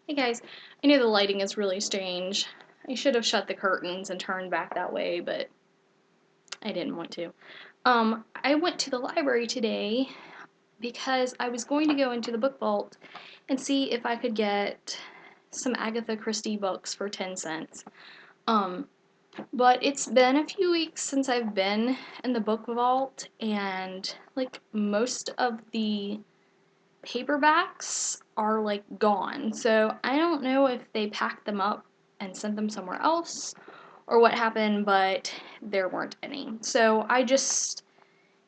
Hey guys, I know the lighting is really strange. I should have shut the curtains and turned back that way, but I didn't want to. I went to the library today because I was going to go into the book vault and see if I could get some Agatha Christie books for 10 cents. But it's been a few weeks since I've been in the book vault, and like most of the paperbacks are like gone. So I don't know if they packed them up and sent them somewhere else or what happened, but there weren't any. So I just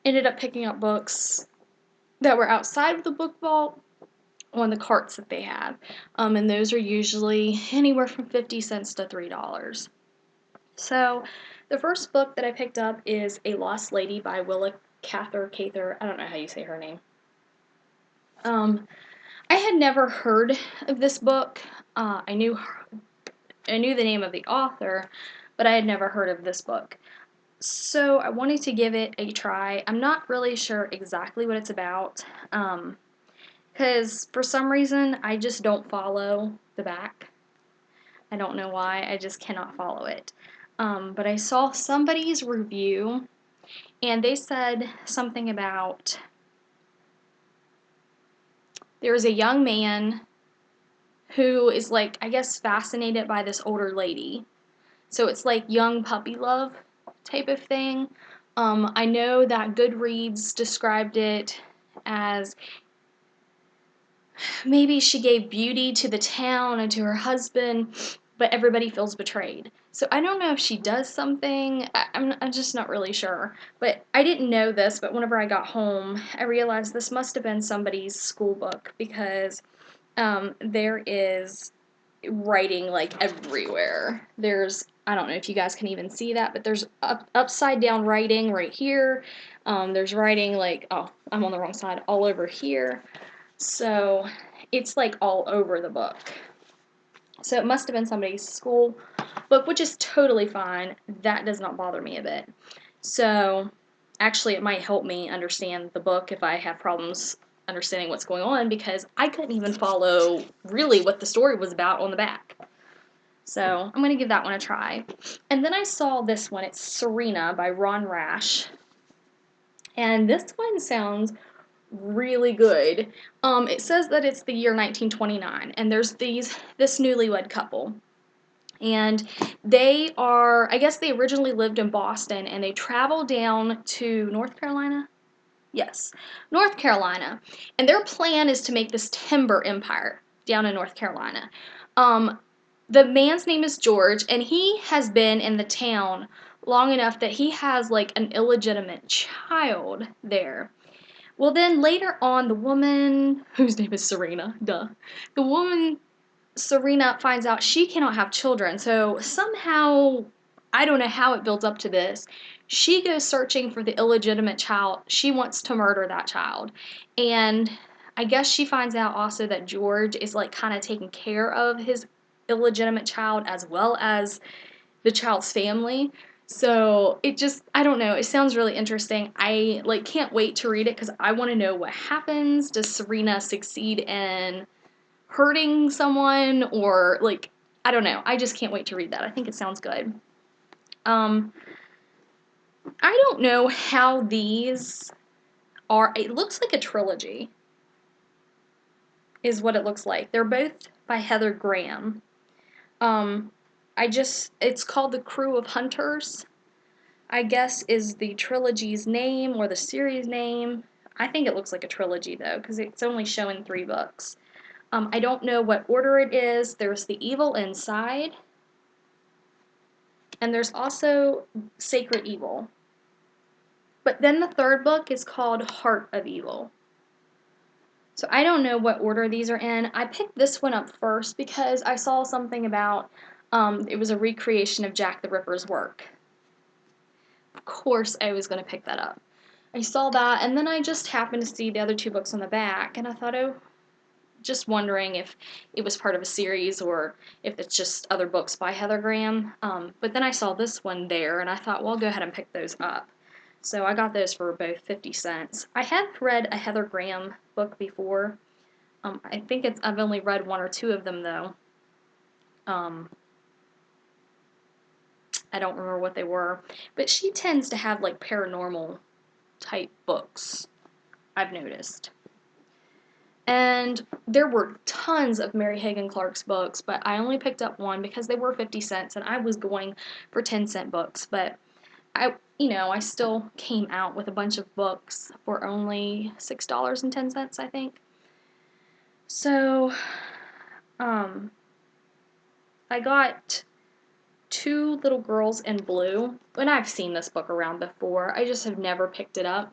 ended up picking up books that were outside of the book vault on the carts that they have. And those are usually anywhere from 50 cents to $3. So the first book that I picked up is A Lost Lady by Willa Cather. I don't know how you say her name. I had never heard of this book. I knew the name of the author, but I had never heard of this book. So I wanted to give it a try. I'm not really sure exactly what it's about, because for some reason I just don't follow the back. I don't know why, I just cannot follow it. But I saw somebody's review, and they said something about there's a young man who is like, I guess, fascinated by this older lady. So it's like young puppy love type of thing. I know that Goodreads described it as maybe she gave beauty to the town and to her husband, but everybody feels betrayed. So I don't know if she does something. I'm just not really sure. But I didn't know this, but whenever I got home, I realized this must have been somebody's school book because there is writing like everywhere. I don't know if you guys can even see that, but there's upside down writing right here. There's writing like, oh, I'm on the wrong side, all over here. So it's like all over the book. So it must have been somebody's school book, which is totally fine. That does not bother me a bit. So actually it might help me understand the book if I have problems understanding what's going on, because I couldn't even follow really what the story was about on the back. So I'm going to give that one a try. And then I saw this one. It's Serena by Ron Rash. And this one sounds really good. It says that it's the year 1929, and there's this newlywed couple. And they are, I guess they originally lived in Boston, and they travel down to North Carolina? Yes, North Carolina. And their plan is to make this timber empire down in North Carolina. The man's name is George, and he has been in the town long enough that he has like an illegitimate child there. Well, then later on, the woman, whose name is Serena, the woman, Serena, finds out she cannot have children. So somehow, I don't know how it builds up to this, she goes searching for the illegitimate child. She wants to murder that child. And I guess she finds out also that George is like kind of taking care of his illegitimate child as well as the child's family. So it just, I don't know, it sounds really interesting. I like can't wait to read it because I want to know what happens. Does Serena succeed in hurting someone, or like, I don't know. I just can't wait to read that. I think it sounds good. I don't know how these are. It looks like a trilogy is what it looks like. They're both by Heather Graham. It's called The Crew of Hunters, I guess is the trilogy's name or the series name. I think it looks like a trilogy though, because it's only showing 3 books. I don't know what order it is. There's The Evil Inside, and there's also Sacred Evil. But then the 3rd book is called Heart of Evil. So I don't know what order these are in. I picked this one up first because I saw something about it was a recreation of Jack the Ripper's work. Of course I was going to pick that up. I saw that, and then I just happened to see the other 2 books on the back, and I thought, oh, just wondering if it was part of a series or if it's just other books by Heather Graham. But then I saw this one there, and I thought, well, I'll go ahead and pick those up. So I got those for both 50 cents. I have read a Heather Graham book before. I think I've only read one or two of them though. I don't remember what they were, but she tends to have like paranormal type books, I've noticed. And there were tons of Mary Hagan Clark's books, but I only picked up one because they were 50 cents and I was going for 10-cent books, but I still came out with a bunch of books for only $6.10, I think. So, I got Two Little Girls in Blue, and I've seen this book around before. I just have never picked it up.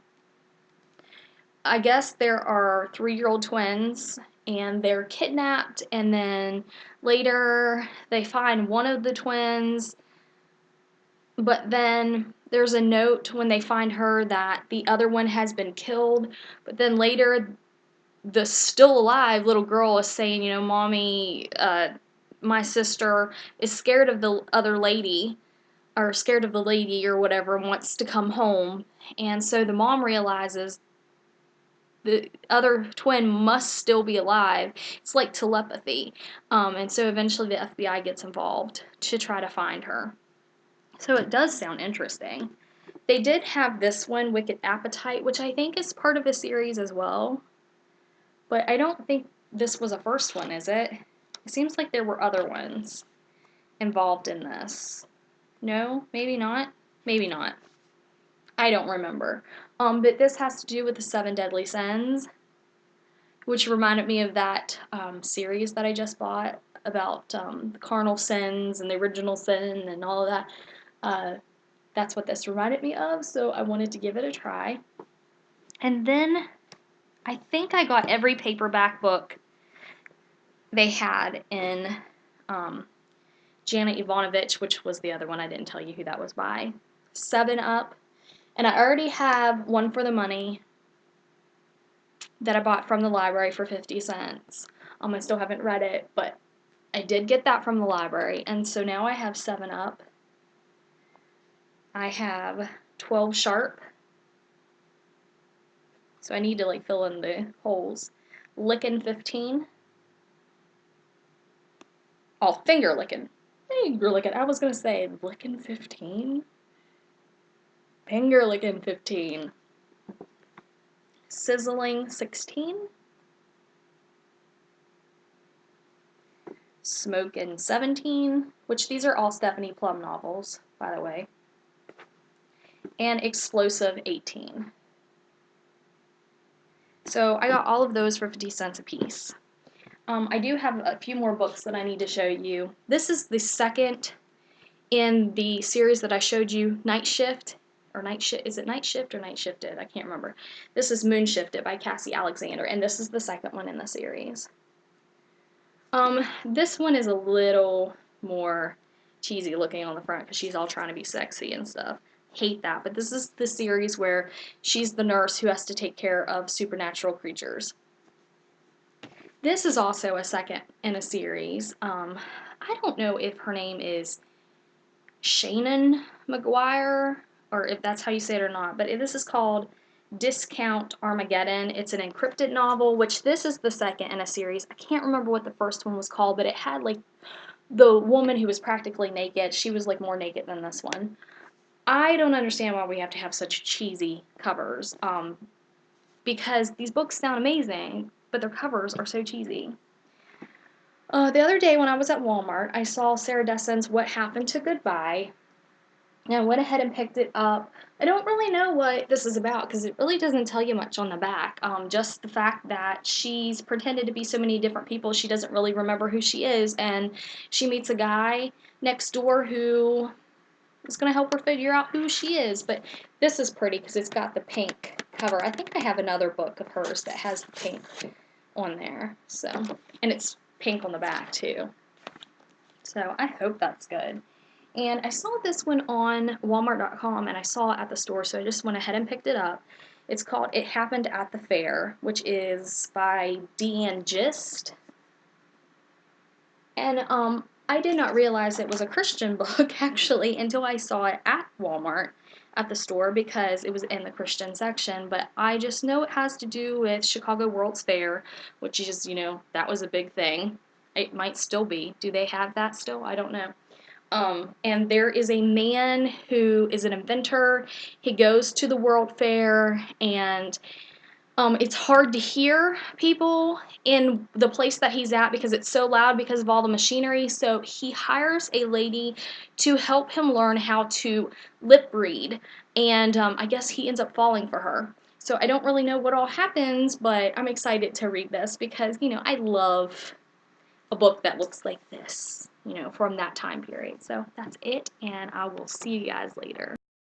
I guess there are 3-year-old twins, and they're kidnapped, and then later they find one of the twins, but then there's a note when they find her that the other one has been killed, but then later the still alive little girl is saying, Mommy, my sister is scared of the other lady, or scared of the lady or whatever, and wants to come home. And so the mom realizes the other twin must still be alive. It's like telepathy. And so eventually the FBI gets involved to try to find her. So it does sound interesting. They did have this one, Wicked Appetite, which I think is part of a series as well. But I don't think this was a first one, is it? It seems like there were other ones involved in this. No? Maybe not? Maybe not. I don't remember. But this has to do with the 7 Deadly Sins, which reminded me of that series that I just bought about the carnal sins and the original sin and all of that. That's what this reminded me of, so I wanted to give it a try. And then I think I got every paperback book they had in Janet Evanovich, which was the other one. I didn't tell you who that was by. 7 Up. And I already have One for the Money that I bought from the library for 50 cents. I still haven't read it, but I did get that from the library. And so now I have 7 Up. I have 12 Sharp. So I need to fill in the holes. Lickin' 15. Oh, Finger Lickin'. Finger Lickin'. I was going to say Lickin' 15. Finger Lickin' 15. Sizzling 16. Smokin' 17, which these are all Stephanie Plum novels, by the way. And Explosive 18. So I got all of those for 50 cents a piece. I do have a few more books that I need to show you. This is the second in the series that I showed you, Night Shift, or Night Shift, is it Night Shift or Night Shifted? I can't remember. This is Moon Shifted by Cassie Alexander, and this is the second one in the series. This one is a little more cheesy looking on the front because she's all trying to be sexy and stuff. Hate that, but this is the series where she's the nurse who has to take care of supernatural creatures. This is also a second in a series. I don't know if her name is Shannon McGuire, or if that's how you say it or not, but this is called Discount Armageddon. It's an encrypted novel, which this is the second in a series. I can't remember what the first one was called, but it had the woman who was practically naked. She was more naked than this one. I don't understand why we have to have such cheesy covers, because these books sound amazing, but their covers are so cheesy. The other day when I was at Walmart, I saw Sarah Dessins' What Happened to Goodbye, and I went ahead and picked it up. I don't really know what this is about because it really doesn't tell you much on the back. Just the fact that she's pretended to be so many different people, she doesn't really remember who she is, and she meets a guy next door who is going to help her figure out who she is. But this is pretty because it's got the pink cover. I think I have another book of hers that has pink on there. So, and it's pink on the back too. So I hope that's good. And I saw this one on Walmart.com, and I saw it at the store, so I just went ahead and picked it up. It's called It Happened at the Fair, which is by Deanne Gist. And I did not realize it was a Christian book, actually, until I saw it at Walmart. at the store because it was in the Christian section, but I just know it has to do with Chicago World's Fair, which is, that was a big thing. It might still be. Do they have that still? I don't know. And there is a man who is an inventor. He goes to the World Fair, and it's hard to hear people in the place that he's at because it's so loud because of all the machinery. So he hires a lady to help him learn how to lip read. And I guess he ends up falling for her. So I don't really know what all happens, but I'm excited to read this because, I love a book that looks like this, from that time period. So that's it, and I will see you guys later.